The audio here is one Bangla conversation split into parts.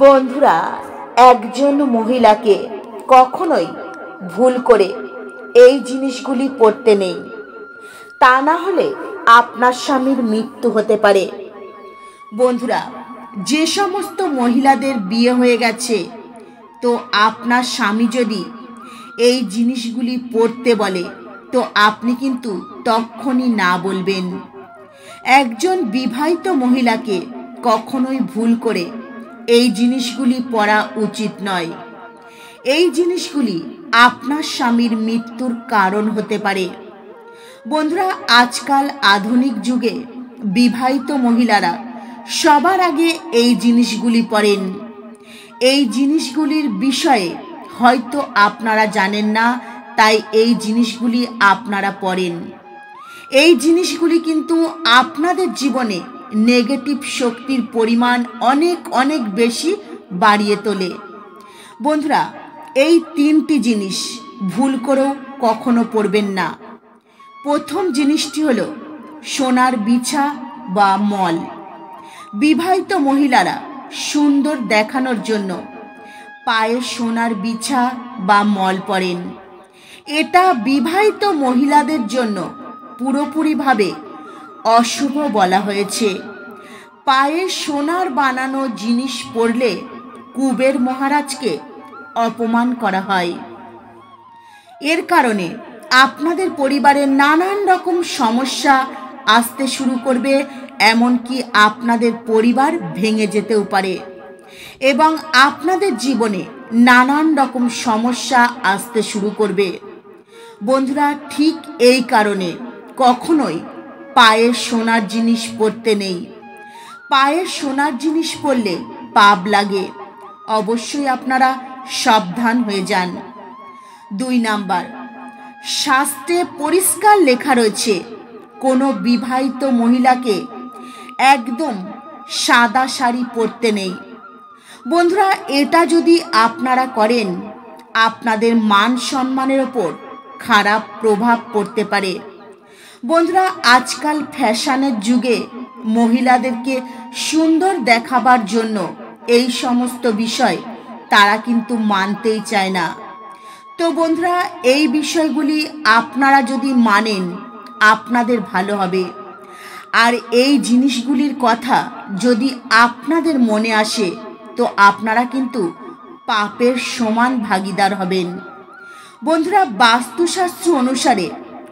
বন্ধুরা, একজন মহিলাকে কখনোই ভুল করে এই জিনিসগুলি পড়তে নেই, তা না হলে আপনার স্বামীর মৃত্যু হতে পারে। বন্ধুরা, যে সমস্ত মহিলাদের বিয়ে হয়ে গেছে, তো আপনার স্বামী যদি এই জিনিসগুলি পড়তে বলে, তো আপনি কিন্তু তখনই না বলবেন। একজন বিবাহিত মহিলাকে কখনোই ভুল করে এই জিনিসগুলি পড়া উচিত নয়। এই জিনিসগুলি আপনার স্বামীর মৃত্যুর কারণ হতে পারে। বন্ধুরা, আজকাল আধুনিক যুগে বিবাহিত মহিলারা সবার আগে এই জিনিসগুলি পড়েন। এই জিনিসগুলির বিষয়ে হয়তো আপনারা জানেন না, তাই এই জিনিসগুলি আপনারা পড়েন। এই জিনিসগুলি কিন্তু আপনাদের জীবনে নেগেটিভ শক্তির পরিমাণ অনেক অনেক বেশি বাড়িয়ে তোলে। বন্ধুরা, এই তিনটি জিনিস ভুল করেও কখনো পড়বেন না। প্রথম জিনিসটি হলো সোনার বিছা বা মল। বিবাহিত মহিলারা সুন্দর দেখানোর জন্য পায়ে সোনার বিছা বা মল পরেন। এটা বিবাহিত মহিলাদের জন্য পুরোপুরিভাবে অশুভ বলা হয়েছে। পায়ে সোনার বানানো জিনিস পরলে কুবের মহারাজকে অপমান করা হয়। এর কারণে আপনাদের পরিবারে নানান রকম সমস্যা আসতে শুরু করবে, এমনকি আপনাদের পরিবার ভেঙে যেতেও পারে এবং আপনাদের জীবনে নানান রকম সমস্যা আসতে শুরু করবে। বন্ধুরা, ঠিক এই কারণে কখনোই পায়ে সোনার জিনিস পরতে নেই। পায়ে সোনার জিনিস পরলে পাপ লাগে, অবশ্যই আপনারা সাবধান হয়ে যান। 2 নাম্বার, শাস্ত্রে পরিষ্কার লেখা রয়েছে কোনো বিবাহিত মহিলাকে একদম সাদা শাড়ি পরতে নেই। বন্ধুরা, এটা যদি আপনারা করেন, আপনাদের মান সম্মানের ওপর খারাপ প্রভাব পড়তে পারে। বন্ধুরা, আজকাল ফ্যাশনের যুগে মহিলাদেরকে সুন্দর দেখাবার জন্য এই সমস্ত বিষয় তারা কিন্তু মানতেই চায় না। তো বন্ধুরা, এই বিষয়গুলি আপনারা যদি মানেন, আপনাদের ভালো হবে। আর এই জিনিসগুলির কথা যদি আপনাদের মনে আসে, তো আপনারা কিন্তু পাপের সমান ভাগীদার হবেন। বন্ধুরা, বাস্তুশাস্ত্র অনুসারে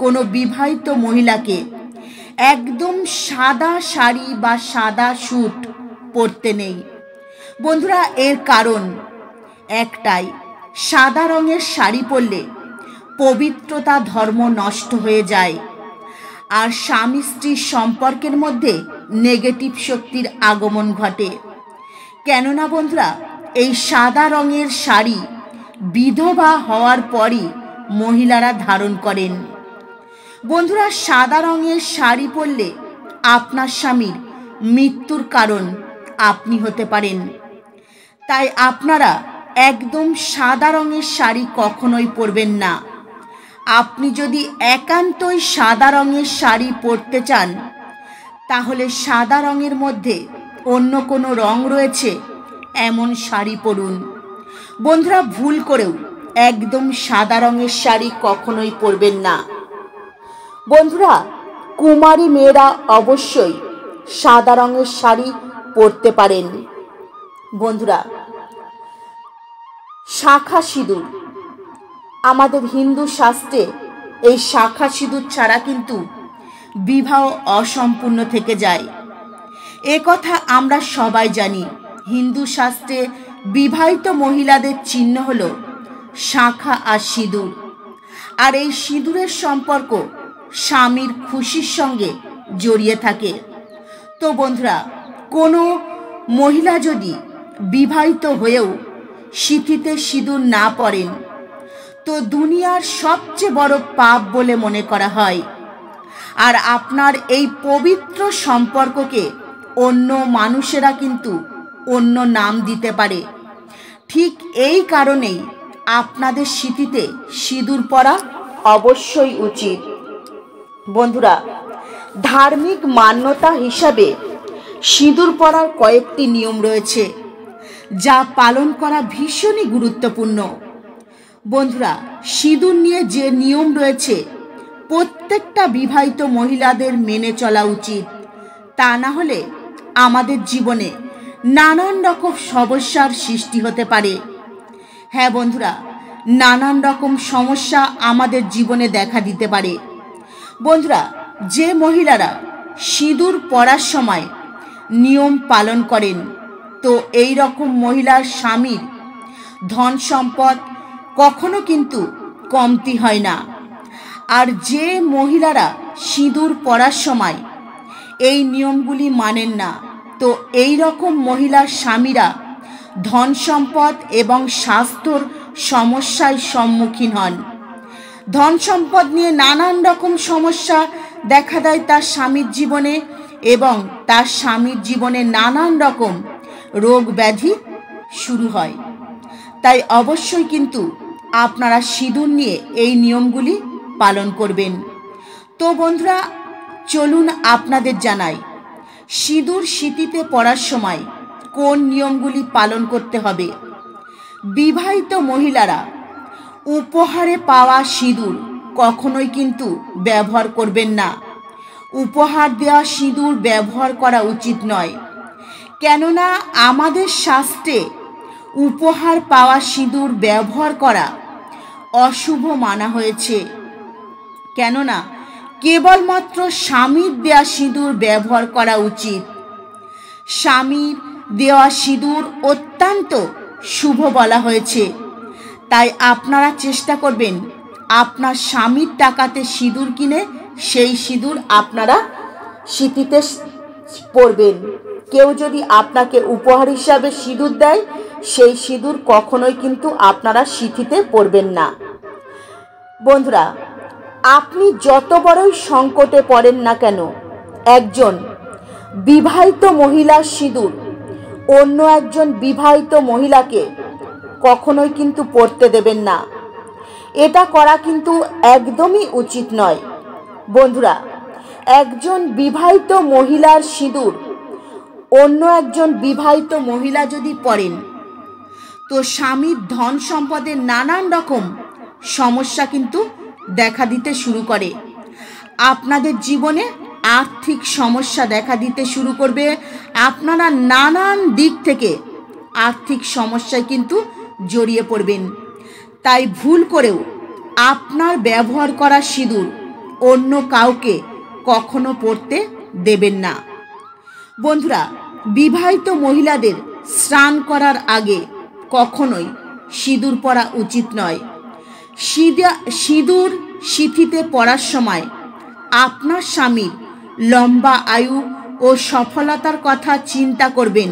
কোনো বিবাহিত মহিলাকে একদম সাদা শাড়ি বা সাদা স্যুট পরতে নেই। বন্ধুরা, এর কারণ একটাই, সাদা রঙের শাড়ি পরলে পবিত্রতা ধর্ম নষ্ট হয়ে যায় আর স্বামী স্ত্রীর সম্পর্কের মধ্যে নেগেটিভ শক্তির আগমন ঘটে। কেননা বন্ধুরা, এই সাদা রঙের শাড়ি বিধবা হওয়ার পরই মহিলারা ধারণ করেন। বন্ধুরা, সাদা রঙের শাড়ি পরলে আপনার স্বামীর মৃত্যুর কারণ আপনি হতে পারেন। তাই আপনারা একদম সাদা রঙের শাড়ি কখনোই পরবেন না। আপনি যদি একান্তই সাদা রঙের শাড়ি পরতে চান, তাহলে সাদা রঙের মধ্যে অন্য কোনো রং রয়েছে এমন শাড়ি পরুন। বন্ধুরা, ভুল করেও একদম সাদা রঙের শাড়ি কখনোই পরবেন না। বন্ধুরা, কুমারী মেয়েরা অবশ্যই সাদা রঙের শাড়ি পরতে পারেন। বন্ধুরা, শাখা সিঁদুর, আমাদের হিন্দু শাস্ত্রে এই শাখা সিঁদুর ছাড়া কিন্তু বিবাহ অসম্পূর্ণ থেকে যায়। এ কথা আমরা সবাই জানি। হিন্দু শাস্ত্রে বিবাহিত মহিলাদের চিহ্ন হলো শাখা আর সিঁদুর, আর এই সিঁদুরের সম্পর্ক স্বামীর খুশির সঙ্গে জড়িয়ে থাকে। তো বন্ধুরা, কোনো মহিলা যদি বিবাহিত হয়েও সিঁথিতে সিঁদুর না পরেন, তো দুনিয়ার সবচেয়ে বড় পাপ বলে মনে করা হয়। আর আপনার এই পবিত্র সম্পর্ককে অন্য মানুষেরা কিন্তু অন্য নাম দিতে পারে। ঠিক এই কারণেই আপনাদের সিঁথিতে সিঁদুর পরা অবশ্যই উচিত। বন্ধুরা, ধার্মিক মান্যতা হিসাবে সিঁদুর পরার কয়েকটি নিয়ম রয়েছে, যা পালন করা ভীষণই গুরুত্বপূর্ণ। বন্ধুরা, সিঁদুর নিয়ে যে নিয়ম রয়েছে প্রত্যেকটা বিবাহিত মহিলাদের মেনে চলা উচিত, তা না হলে আমাদের জীবনে নানান রকম সমস্যার সৃষ্টি হতে পারে। হ্যাঁ বন্ধুরা, নানান রকম সমস্যা আমাদের জীবনে দেখা দিতে পারে। বন্ধুরা, যে মহিলারা সিঁদুর পরার সময় নিয়ম পালন করেন, তো এই রকম মহিলার স্বামীর ধন সম্পদ কখনো কিন্তু কমতি হয় না। আর যে মহিলারা সিঁদুর পরার সময় এই নিয়মগুলি মানেন না, তো এই রকম মহিলার স্বামীরা ধন সম্পদ এবং স্বাস্থ্যর সমস্যায় সম্মুখীন হন। ধন সম্পদ নিয়ে নানান রকম সমস্যা দেখা দেয় তার স্বামীর জীবনে, এবং তার স্বামীর জীবনে নানান রকম রোগ ব্যাধি শুরু হয়। তাই অবশ্যই কিন্তু আপনারা সিঁদুর নিয়ে এই নিয়মগুলি পালন করবেন। তো বন্ধুরা, চলুন আপনাদের জানাই সিঁদুর সিঁথিতে পরার সময় কোন নিয়মগুলি পালন করতে হবে। বিবাহিত মহিলারা উপহারে পাওয়া সিঁদুর কখনোই কিন্তু ব্যবহার করবেন না। উপহার দেওয়া সিঁদুর ব্যবহার করা উচিত নয়, কেননা আমাদের শাস্ত্রে উপহার পাওয়া সিঁদুর ব্যবহার করা অশুভ মানা হয়েছে। কেননা কেবলমাত্র স্বামীর দেওয়া সিঁদুর ব্যবহার করা উচিত। স্বামীর দেওয়া সিঁদুর অত্যন্ত শুভ বলা হয়েছে। তাই আপনারা চেষ্টা করবেন আপনার স্বামীর টাকাতে সিঁদুর কিনে সেই সিঁদুর আপনারা সিঁথিতে পরবেন। কেউ যদি আপনাকে উপহার হিসাবে সিঁদুর দেয়, সেই সিঁদুর কখনোই কিন্তু আপনারা সিঁথিতে পরবেন না। বন্ধুরা, আপনি যত বড়ই সংকটে পড়েন না কেন, একজন বিবাহিত মহিলার সিঁদুর অন্য একজন বিবাহিত মহিলাকে কখনোই কিন্তু পরতে দেবেন না। এটা করা কিন্তু একদমই উচিত নয়। বন্ধুরা, একজন বিবাহিত মহিলার সিঁদুর অন্য একজন বিবাহিত মহিলা যদি পরেন, তো স্বামীর ধন সম্পদের নানান রকম সমস্যা কিন্তু দেখা দিতে শুরু করে। আপনাদের জীবনে আর্থিক সমস্যা দেখা দিতে শুরু করবে। আপনারা নানান দিক থেকে আর্থিক সমস্যায় কিন্তু জড়িয়ে পড়বেন। তাই ভুল করেও আপনার ব্যবহার করা সিঁদুর অন্য কাউকে কখনো পরতে দেবেন না। বন্ধুরা, বিবাহিত মহিলাদের স্নান করার আগে কখনোই সিঁদুর পরা উচিত নয়। সিঁদুর সিঁথিতে পরার সময় আপনার স্বামীর লম্বা আয়ু ও সফলতার কথা চিন্তা করবেন।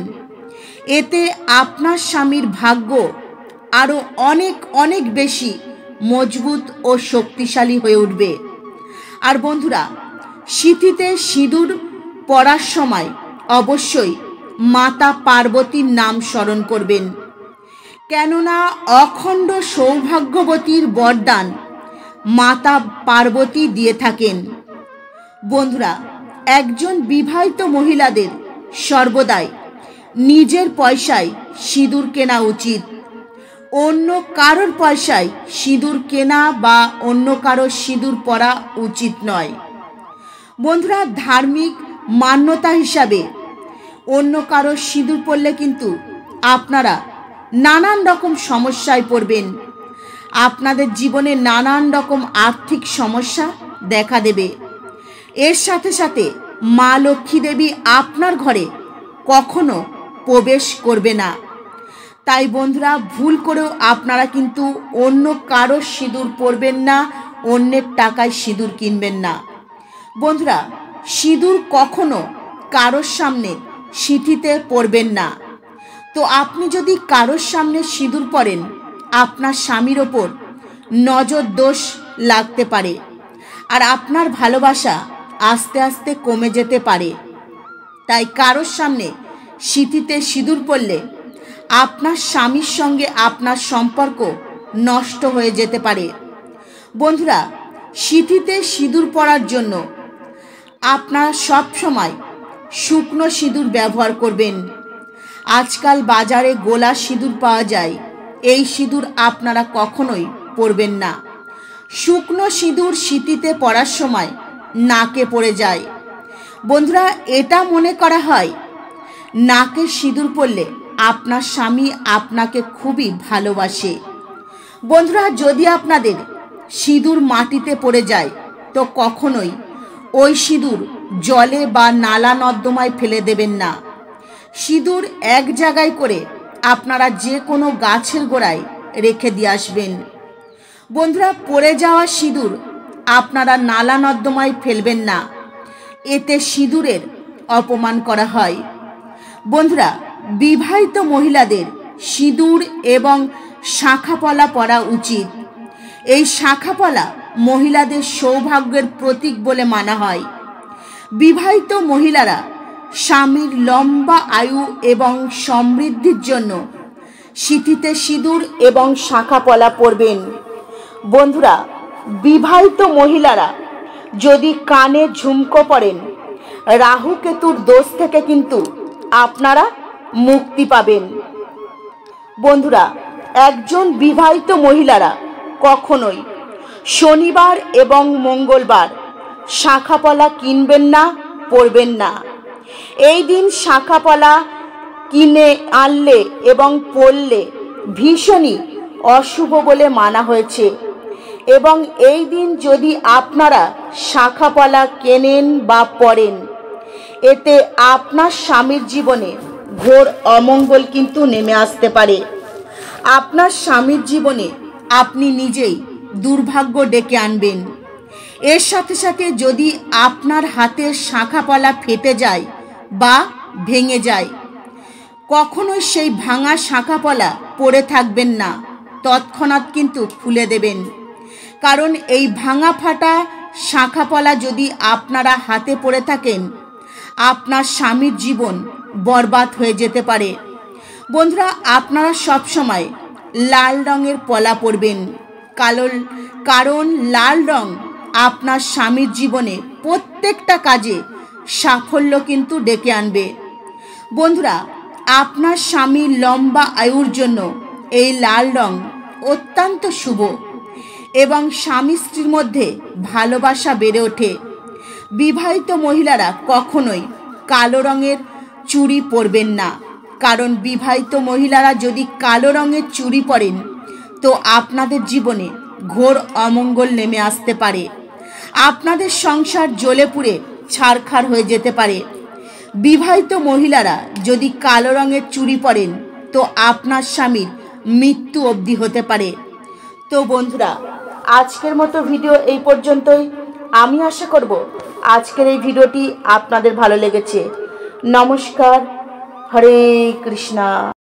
এতে আপনার স্বামীর ভাগ্য আরও অনেক অনেক বেশি মজবুত ও শক্তিশালী হয়ে উঠবে। আর বন্ধুরা, সিঁথিতে সিঁদুর পরার সময় অবশ্যই মাতা পার্বতীর নাম স্মরণ করবেন, কেননা অখণ্ড সৌভাগ্যবতীর বরদান মাতা পার্বতী দিয়ে থাকেন। বন্ধুরা, একজন বিবাহিত মহিলাদের সর্বদাই নিজের পয়সায় সিঁদুর কেনা উচিত। অন্য কারোর পয়সায় সিঁদুর কেনা বা অন্য কারোর সিঁদুর পরা উচিত নয়। বন্ধুরা, ধার্মিক মান্যতা হিসাবে অন্য কারোর সিঁদুর পরলে কিন্তু আপনারা নানান রকম সমস্যায় পড়বেন। আপনাদের জীবনে নানান রকম আর্থিক সমস্যা দেখা দেবে। এর সাথে সাথে মা লক্ষ্মী দেবী আপনার ঘরে কখনো প্রবেশ করবে না। তাই বন্ধুরা, ভুল করেও আপনারা কিন্তু অন্য কারোর সিঁদুর পরবেন না, অন্যের টাকায় সিঁদুর কিনবেন না। বন্ধুরা, সিঁদুর কখনো কারোর সামনে সিঁথিতে পরবেন না। তো আপনি যদি কারোর সামনে সিঁদুর পরেন, আপনার স্বামীর ওপর নজর দোষ লাগতে পারে, আর আপনার ভালোবাসা আস্তে আস্তে কমে যেতে পারে। তাই কারোর সামনে সিঁথিতে সিঁদুর পরলে আপনার স্বামীর সঙ্গে আপনার সম্পর্ক নষ্ট হয়ে যেতে পারে। বন্ধুরা, সিঁথিতে সিঁদুর পরার জন্য আপনারা সব সময় শুকনো সিঁদুর ব্যবহার করবেন। আজকাল বাজারে গোলা সিঁদুর পাওয়া যায়, এই সিঁদুর আপনারা কখনোই পরবেন না। শুকনো সিঁদুর শীতিতে পরার সময় নাকে পড়ে যায়। বন্ধুরা, এটা মনে করা হয় নাকে সিঁদুর পরলে আপনার স্বামী আপনাকে খুবই ভালোবাসে। বন্ধুরা, যদি আপনাদের সিঁদুর মাটিতে পড়ে যায় তো কখনোই ওই সিঁদুর জলে বা নালা নর্দমায় ফেলে দেবেন না। সিঁদুর এক জায়গায় করে আপনারা যে কোনো গাছের গোড়ায় রেখে দিয়ে আসবেন। বন্ধুরা, পড়ে যাওয়া সিঁদুর আপনারা নালা নর্দমায় ফেলবেন না, এতে সিঁদুরের অপমান করা হয়। বন্ধুরা, বিবাহিত মহিলাদের সিঁদুর এবং শাঁখাপলা পরা উচিত। এই শাঁখাপলা মহিলাদের সৌভাগ্যের প্রতীক বলে মানা হয়। বিবাহিত মহিলারা স্বামীর লম্বা আয়ু এবং সমৃদ্ধির জন্য সিঁথিতে সিঁদুর এবং শাঁখাপলা পরবেন। বন্ধুরা, বিবাহিত মহিলারা যদি কানে ঝুমকো পরেন, রাহু কেতুর দোষ থেকে কিন্তু আপনারা মুক্তি পাবেন। বন্ধুরা, একজন বিবাহিত মহিলারা কখনোই শনিবার এবং মঙ্গলবার শাঁখাপলা কিনবেন না, পরবেন না। এই দিন শাঁখাপলা কিনে আনলে এবং পরলে ভীষণই অশুভ বলে মানা হয়েছে। এবং এই দিন যদি আপনারা শাঁখাপলা কেনেন বা পরেন, এতে আপনার স্বামীর জীবনে ঘোর অমঙ্গল কিন্তু নেমে আসতে পারে। আপনার স্বামীর জীবনে আপনি নিজেই দুর্ভাগ্য ডেকে আনবেন। এর সাথে সাথে যদি আপনার হাতের শাঁখাপলা ফেটে যায় বা ভেঙে যায়, কখনোই সেই ভাঙা শাঁখাপলা পরে থাকবেন না, তৎক্ষণাৎ কিন্তু খুলে দেবেন। কারণ এই ভাঙা ফাটা শাঁখাপলা যদি আপনারা হাতে পরে থাকেন, আপনার স্বামীর জীবন বরবাদ হয়ে যেতে পারে। বন্ধুরা, আপনারা সবসময় লাল রঙের পলা পরবেন, কারণ লাল রং আপনার স্বামীর জীবনে প্রত্যেকটা কাজে সাফল্য কিন্তু ডেকে আনবে। বন্ধুরা, আপনার স্বামীর লম্বা আয়ুর জন্য এই লাল রং অত্যন্ত শুভ এবং স্বামী স্ত্রীর মধ্যে ভালোবাসা বেড়ে ওঠে। বিবাহিত মহিলারা কখনোই কালো রঙের চুড়ি পরবেন না, কারণ বিবাহিত মহিলারা যদি কালো রঙের চুড়ি পরেন তো আপনাদের জীবনে ঘোর অমঙ্গল নেমে আসতে পারে। আপনাদের সংসার জ্বলে পুড়ে ছারখার হয়ে যেতে পারে। বিবাহিত মহিলারা যদি কালো রঙের চুড়ি পরেন তো আপনার স্বামীর মৃত্যু অবধি হতে পারে। তো বন্ধুরা, আজকের মতো ভিডিও এই পর্যন্তই। আমি আশা করব আজকের এই ভিডিওটি আপনাদের ভালো লেগেছে। নমস্কার, হরে কৃষ্ণা।